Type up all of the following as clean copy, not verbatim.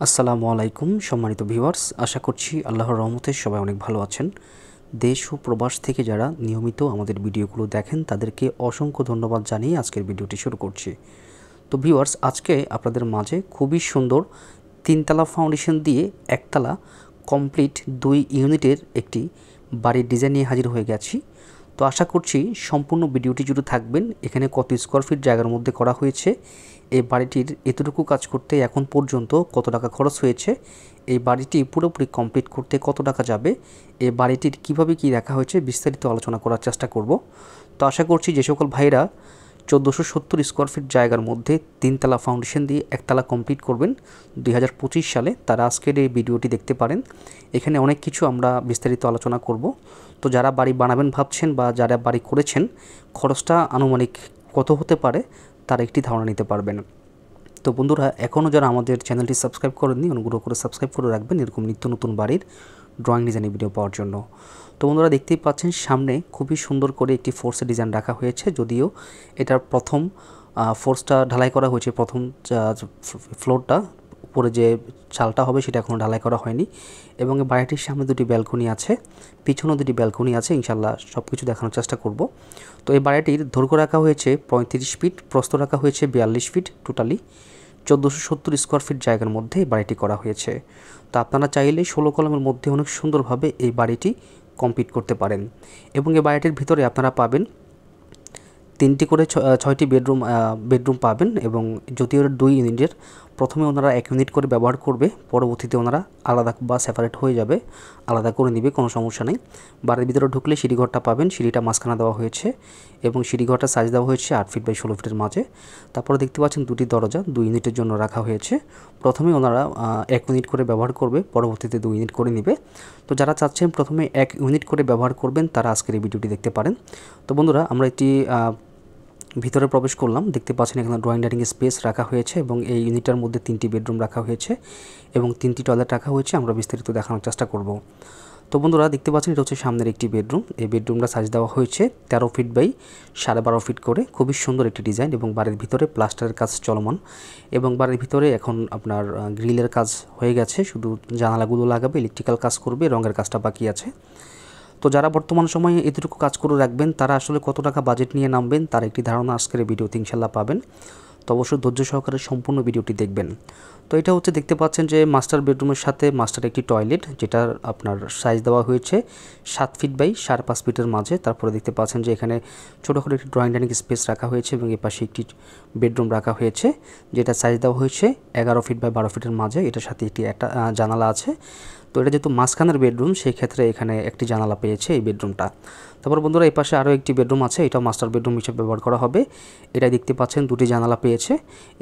আসসালামু আলাইকুম সম্মানিত ভিউয়ার্স, আশা করছি আল্লাহর রহমতে সবাই অনেক ভালো আছেন। দেশ ও প্রবাস থেকে যারা নিয়মিত আমাদের ভিডিওগুলো দেখেন তাদেরকে অসংখ্য ধন্যবাদ জানিয়ে আজকের ভিডিওটি শুরু করছি। তো ভিউয়ার্স, আজকে আপনাদের মাঝে খুবই সুন্দর তিনতলা ফাউন্ডেশন দিয়ে একতলা কমপ্লিট 2 ইউনিটের একটি বাড়ির ডিজাইন নিয়ে হাজির হয়ে গেছি। তো আশা করছি সম্পূর্ণ ভিডিওটি জুড়ে থাকবেন। এখানে কত স্কোয়ার ফিট জায়গার মধ্যে করা হয়েছে, এই বাড়িটির এতটুকু কাজ করতে এখন পর্যন্ত কত টাকা খরচ হয়েছে, এই বাড়িটি পুরোপুরি কমপ্লিট করতে কত টাকা যাবে, এই বাড়িটির কিভাবে কি রাখা হয়েছে বিস্তারিত আলোচনা করার চেষ্টা করব। তো আশা করছি যে সকল ভাইরা 1470 স্কোয়ার ফিট জায়গার মধ্যে তিনতলা ফাউন্ডেশন দিয়ে একতলা কমপ্লিট করবেন 2025 সালে, তারা আজকের এই ভিডিওটি দেখতে পারেন। এখানে অনেক কিছু আমরা বিস্তারিত আলোচনা করব। তো যারা বাড়ি বানাবেন ভাবছেন বা যারা বাড়ি করেছেন, খরচটা আনুমানিক কত হতে পারে তার একটি ধারণা নিতে পারবেন। তো বন্ধুরা, এখনও যারা আমাদের চ্যানেলটি সাবস্ক্রাইব করেননি, অনুগ্রহ করে সাবস্ক্রাইব করে রাখবেন এরকম নিত্য নতুন বাড়ির ড্রয়িং ডিজাইনের ভিডিও পাওয়ার জন্য। তো বন্ধুরা, দেখতেই পাচ্ছেন সামনে খুবই সুন্দর করে একটি ফোর্সের ডিজাইন রাখা হয়েছে। যদিও এটার প্রথম ফোর্সটা ঢালাই করা হয়েছে, প্রথম ফ্লোরটা উপরে যে চালটা হবে সেটা এখনও ঢালাই করা হয়নি। এবং এই বাড়িটির সামনে দুটি ব্যালকনি আছে, পিছনেও দুটি ব্যালকনি আছে। ইনশাল্লাহ সব কিছু দেখানোর চেষ্টা করব। তো এই বাড়িটির দৈর্ঘ্য রাখা হয়েছে 35 ফিট, প্রস্থ রাখা হয়েছে 42 ফিট, টোটালি 1470 স্কোয়ার ফিট জায়গার মধ্যে এই বাড়িটি করা হয়েছে। তো আপনারা চাইলে 16 কলমের মধ্যে অনেক সুন্দরভাবে এই বাড়িটি কমপ্লিট করতে পারেন। এবং এই বাড়িটির ভিতরে আপনারা পাবেন 3টি করে 6টি বেডরুম পাবেন। এবং যদিও 2 ইউনিটের, প্রথমে ওনারা 1 ইউনিট করে ব্যবহার করবে, পরবর্তীতে ওনারা আলাদা বা সেপারেট হয়ে যাবে, আলাদা করে নেবে, কোনো সমস্যা নেই। বাড়ির ভিতরে ঢুকলে সিঁড়িঘরটা পাবেন, সিঁড়িটা মাঝখানে দেওয়া হয়েছে এবং সিঁড়িঘরটা সাইজ দেওয়া হয়েছে 8 ফিট বাই 16 ফিটের মাঝে। তারপরে দেখতে পাচ্ছেন দুটি দরজা 2 ইউনিটের জন্য রাখা হয়েছে। প্রথমে ওনারা 1 ইউনিট করে ব্যবহার করবে, পরবর্তীতে 2 ইউনিট করে নেবে। তো যারা চাচ্ছেন প্রথমে 1 ইউনিট করে ব্যবহার করবেন তারা আজকের এই ভিডিওটি দেখতে পারেন। তো বন্ধুরা, আমরা একটি ভিতরে প্রবেশ করলাম। দেখতে পাচ্ছেন এখানে ড্রয়িং ডাইনিং স্পেস রাখা হয়েছে এবং এই ইউনিটের মধ্যে 3টি বেডরুম রাখা হয়েছে এবং 3টি টয়লেট রাখা হয়েছে। আমরা বিস্তারিত দেখানোর চেষ্টা করব। তো বন্ধুরা, দেখতে পাচ্ছেন এটা হচ্ছে সামনের একটি বেডরুম। এই বেডরুমটা সাইজ দেওয়া হয়েছে 13 ফিট বাই 12.5 ফিট করে, খুবই সুন্দর একটি ডিজাইন। এবং বাড়ির ভিতরে প্লাস্টারের কাজ চলমান এবং বাড়ির ভিতরে এখন আপনার গ্রিলের কাজ হয়ে গেছে, শুধু জানালাগুলো লাগাবে, ইলেকট্রিক্যাল কাজ করবে, রঙের কাজটা বাকি আছে। তো যারা বর্তমান সময়ে এতটুকু কাজ করে রাখবেন তারা আসলে কত টাকা বাজেট নিয়ে নামবেন তার একটি ধারণা আজকের ভিডিওতে ইনশাল্লাহ পাবেন। তো অবশ্যই ধৈর্য সহকারে সম্পূর্ণ ভিডিওটি দেখবেন। তো এটা হচ্ছে, দেখতে পাচ্ছেন যে মাস্টার বেডরুমের সাথে মাস্টার একটি টয়লেট, যেটা আপনার সাইজ দেওয়া হয়েছে 7 ফিট বাই 5.5 ফিটের মাঝে। তারপরে দেখতে পাচ্ছেন যে এখানে ছোটোখাটো একটি ড্রয়িং ডাইনিং স্পেস রাখা হয়েছে এবং এর পাশে একটি বেডরুম রাখা হয়েছে, যেটা সাইজ দেওয়া হয়েছে 11 ফিট বাই 12 ফিটের মাঝে। এটার সাথে একটা জানালা আছে। তো এটা যেহেতু মাঝখানের বেডরুম, সেই ক্ষেত্রে এখানে একটি জানালা পেয়েছে এই বেডরুমটা। তারপর বন্ধুরা, এই পাশে আরও একটি বেডরুম আছে, এটা মাস্টার বেডরুম হিসেবে ব্যবহার করা হবে। এটা দেখতে পাচ্ছেন দুটি জানালা পেয়েছে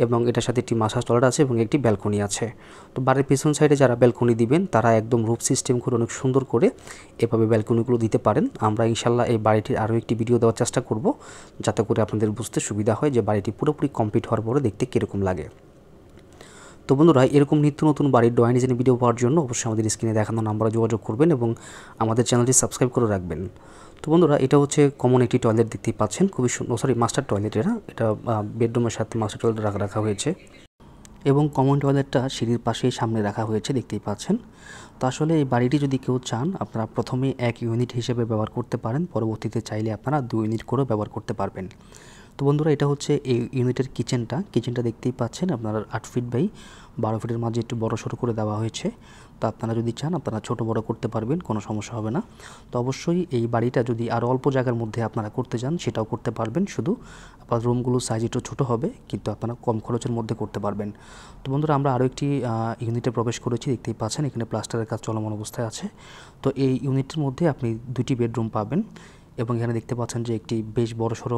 এবং এটার সাথে একটি মাসাজ টয়লেট আছে এবং একটি ব্যালকনি আছে। তো বাড়ির পিছন সাইডে যারা ব্যালকনি দিবেন তারা একদম রুফ সিস্টেম করে অনেক সুন্দর করে এভাবে ব্যালকনিগুলো দিতে পারেন। আমরা ইনশাল্লাহ এই বাড়িটির আরও একটি ভিডিও দেওয়ার চেষ্টা করব, যাতে করে আপনাদের বুঝতে সুবিধা হয় যে বাড়িটি পুরোপুরি কমপ্লিট হওয়ার পরে দেখতে কীরকম লাগে। তো বন্ধুরা, এরকম নিত্য নতুন বাড়ির ড্রয়িং ডিজাইনের ভিডিও পাওয়ার জন্য অবশ্যই আমাদের স্ক্রিনে দেখানো নাম্বারে যোগাযোগ করবেন এবং আমাদের চ্যানেলটি সাবস্ক্রাইব করে রাখবেন। তো বন্ধুরা, এটা হচ্ছে কমন একটি টয়লেট দেখতেই পাচ্ছেন, খুবই সুন্দর, মাস্টার টয়লেট। এটা বেডরুমের সাথে মাস্টার টয়লেট রাখা হয়েছে এবং কমন টয়লেটটা সিঁড়ির পাশেই সামনে রাখা হয়েছে, দেখতেই পাচ্ছেন। তো আসলে এই বাড়িটি যদি কেউ চান, আপনারা প্রথমে 1 ইউনিট হিসেবে ব্যবহার করতে পারেন, পরবর্তীতে চাইলে আপনারা 2 ইউনিট করেও ব্যবহার করতে পারবেন। তো বন্ধুরা, এটা হচ্ছে এই ইউনিটের কিচেনটা দেখতেই পাচ্ছেন, আপনার 8 ফিট বাই 12 ফিটের মাঝে একটু বড় সড়ো করে দেওয়া হয়েছে। তো আপনারা যদি চান আপনারা ছোট বড় করতে পারবেন, কোনো সমস্যা হবে না। তো অবশ্যই এই বাড়িটা যদি আরও অল্প জায়গার মধ্যে আপনারা করতে চান সেটাও করতে পারবেন, শুধু আপনার রুমগুলো সাইজ একটু ছোটো হবে, কিন্তু আপনারা কম খরচের মধ্যে করতে পারবেন। তো বন্ধুরা, আমরা আরও একটি ইউনিটে প্রবেশ করেছি, দেখতেই পাচ্ছেন এখানে প্লাস্টারের কাজ চলমান অবস্থায় আছে। তো এই ইউনিটের মধ্যে আপনি 2টি বেডরুম পাবেন এবং এখানে দেখতে পাচ্ছেন যে একটি বেশ বড়সড়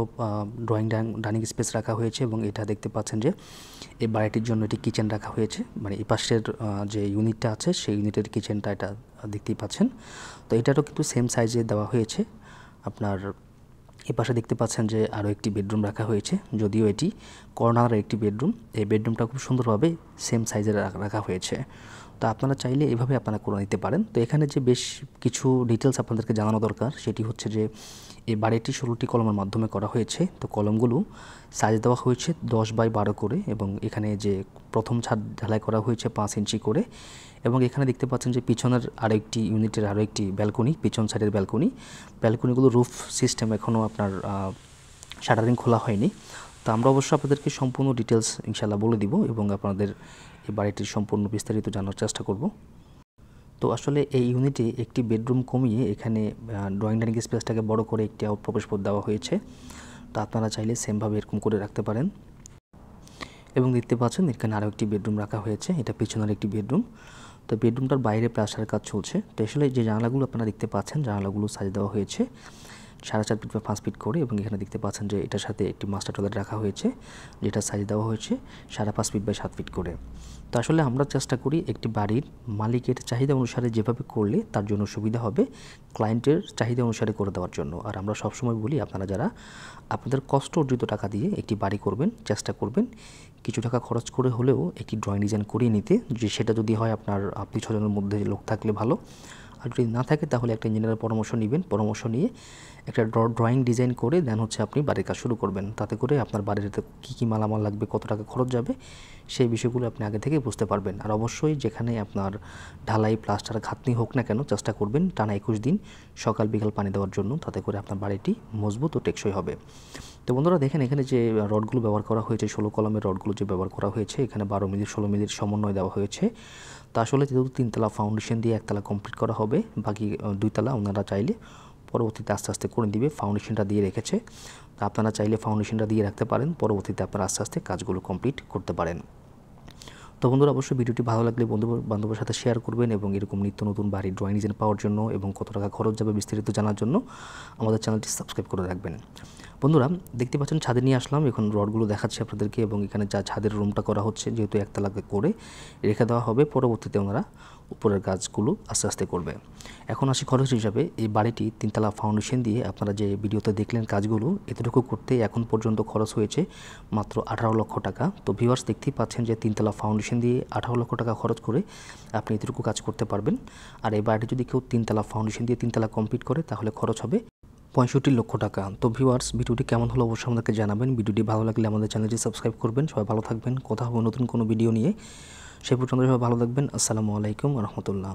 ড্রয়িং ডাইনিং স্পেস রাখা হয়েছে এবং এটা দেখতে পাচ্ছেন যে এই বাড়িটির জন্য এটি কিচেন রাখা হয়েছে, মানে এই পাশের যে ইউনিটটা আছে সেই ইউনিটের কিচেনটা এটা দেখতেই পাচ্ছেন। তো এটারও কিন্তু সেম সাইজে দেওয়া হয়েছে। আপনার এই পাশে দেখতে পাচ্ছেন যে আরও একটি বেডরুম রাখা হয়েছে, যদিও এটি কর্নারে একটি বেডরুম। এই বেডরুমটা খুব সুন্দরভাবে সেম সাইজের রাখা হয়েছে। তো আপনারা চাইলে এভাবে আপনারা করে নিতে পারেন। তো এখানে যে বেশ কিছু ডিটেলস আপনাদেরকে জানানো দরকার, সেটি হচ্ছে যে এই বাড়িটি 16টি কলমের মাধ্যমে করা হয়েছে। তো কলমগুলো সাইজ দেওয়া হয়েছে 10x12 করে, এবং এখানে যে প্রথম ছাদ ঢালাই করা হয়েছে 5 ইঞ্চি করে। এবং এখানে দেখতে পাচ্ছেন যে পিছনের আরেকটি ইউনিটের আরও একটি ব্যালকনি, পিছন সাইডের ব্যালকনিগুলো রুফ সিস্টেম, এখনও আপনার শাটারিং খোলা হয়নি। তো আমরা অবশ্য আপনাদেরকে সম্পূর্ণ ডিটেলস ইনশাল্লাহ বলে দিব এবং আপনাদের এই বাড়িটির সম্পূর্ণ বিস্তারিত জানার চেষ্টা করব। তো আসলে এই ইউনিটে একটি বেডরুম কমিয়ে এখানে ড্রয়িং ডাইনিং স্পেসটাকে বড় করে একটি প্রবেশপথ দেওয়া হয়েছে। তো আপনারা চাইলে সেমভাবে এরকম করে রাখতে পারেন। এবং দেখতে পাচ্ছেন এখানে আরও একটি বেডরুম রাখা হয়েছে, এটা পিছনের একটি বেডরুম। তো বেডরুমটার বাইরে প্লাস্টারের কাজ চলছে। তো আসলে যে জানালাগুলো আপনারা দেখতে পাচ্ছেন, জানালাগুলো সাইজ দেওয়া হয়েছে 4.5 ফিট বা 5 ফিট করে, এবং এখানে দেখতে পাচ্ছেন যে এটার সাথে একটি মাস্টার টয়লেট রাখা হয়েছে, যেটা সাইজ দেওয়া হয়েছে 5.5 ফিট বাই 7 ফিট করে। তো আসলে আমরা চেষ্টা করি একটি বাড়ির মালিকের চাহিদা অনুসারে যেভাবে করলে তার জন্য সুবিধা হবে, ক্লায়েন্টের চাহিদা অনুসারে করে দেওয়ার জন্য। আর আমরা সবসময় বলি, আপনারা যারা আপনাদের কষ্ট অর্জিত টাকা দিয়ে একটি বাড়ি করবেন, চেষ্টা করবেন কিছু টাকা খরচ করে হলেও একটি ড্রয়িং ডিজাইন করিয়ে নিতে। যে সেটা যদি হয় আপনার 6 জনের মধ্যে লোক থাকলে ভালো, আর যদি না থাকে তাহলে একটা ইঞ্জিনিয়ারের পরামর্শ নেবেন। পরামর্শ নিয়ে একটা ড্রয়িং ডিজাইন করে দেন হচ্ছে আপনি বাড়ির কাজ শুরু করবেন। তাতে করে আপনার বাড়িতে কী কী মালামাল লাগবে, কত টাকা খরচ যাবে, সেই বিষয়গুলো আপনি আগে থেকে বুঝতে পারবেন। আর অবশ্যই যেখানে আপনার ঢালাই প্লাস্টার খাতনি হোক না কেন, চেষ্টা করবেন টানা 21 দিন সকাল বিকাল পানি দেওয়ার জন্য। তাতে করে আপনার বাড়িটি মজবুত ও টেকসই হবে। তো বন্ধুরা দেখেন, এখানে যে রডগুলো ব্যবহার করা হয়েছে, 16 কলমের রডগুলো যে ব্যবহার করা হয়েছে, এখানে 12 মিলি 16 মিলির সমন্বয় দেওয়া হয়েছে। তো আসলে যেহেতু 3 তলা ফাউন্ডেশন দিয়ে 1 তলা কমপ্লিট করা হবে, বাকি 2 তলা ওনারা চাইলে পরবর্তীতে আস্তে আস্তে করে দিবে। ফাউন্ডেশনটা দিয়ে রেখেছে, তো আপনারা চাইলে ফাউন্ডেশনটা দিয়ে রাখতে পারেন, পরবর্তীতে আপনারা আস্তে আস্তে কাজগুলো কমপ্লিট করতে পারেন। তো বন্ধুরা অবশ্যই ভিডিওটি ভালো লাগলে বন্ধু বান্ধবের সাথে শেয়ার করবেন, এবং এরকম নিত্য নতুন বাড়ির ড্রয়িং ডিজাইন পাওয়ার জন্য এবং কত টাকা খরচ যাবে বিস্তারিত জানার জন্য আমাদের চ্যানেলটি সাবস্ক্রাইব করে রাখবেন। বন্ধুরা দেখতে পাচ্ছেন ছাদে নিয়ে আসলাম, এখন রডগুলো দেখাচ্ছি আপনাদেরকে, এবং এখানে যা ছাদের রুমটা করা হচ্ছে, যেহেতু 1 তলা করে রেখে দেওয়া হবে, পরবর্তীতে ওনারা উপরের কাজগুলো আস্তে আস্তে করবে। এখন আসি খরচ হিসাবে। এই বাড়িটি 3 তলা ফাউন্ডেশন দিয়ে আপনারা যে ভিডিওতে দেখলেন কাজগুলো, এতটুকু করতে এখন পর্যন্ত খরচ হয়েছে মাত্র 18 লক্ষ টাকা। তো ভিউয়ার্স দেখতেই পাচ্ছেন যে 3 তলা ফাউন্ডেশন দিয়ে 18 লক্ষ টাকা খরচ করে আপনি এতটুকু কাজ করতে পারবেন। আর এই বাড়িটি যদি কেউ 3 তলা ফাউন্ডেশন দিয়ে 3 তলা কমপ্লিট করে, তাহলে খরচ হবে 65 লক্ষ টাকা। তো ভিউয়ার্স ভিডিওটি কেমন হলো অবশ্যই আমাদেরকে জানাবেন। ভিডিওটি ভালো লাগলে আমাদের চ্যানেলটি সাবস্ক্রাইব করবেন। সবাই ভালো থাকবেন, কথা হবে নতুন কোনো ভিডিও নিয়ে। সেই পর্যন্ত সবাই ভালো থাকবেন। আসসালামু আলাইকুম ওয়া রাহমাতুল্লাহ।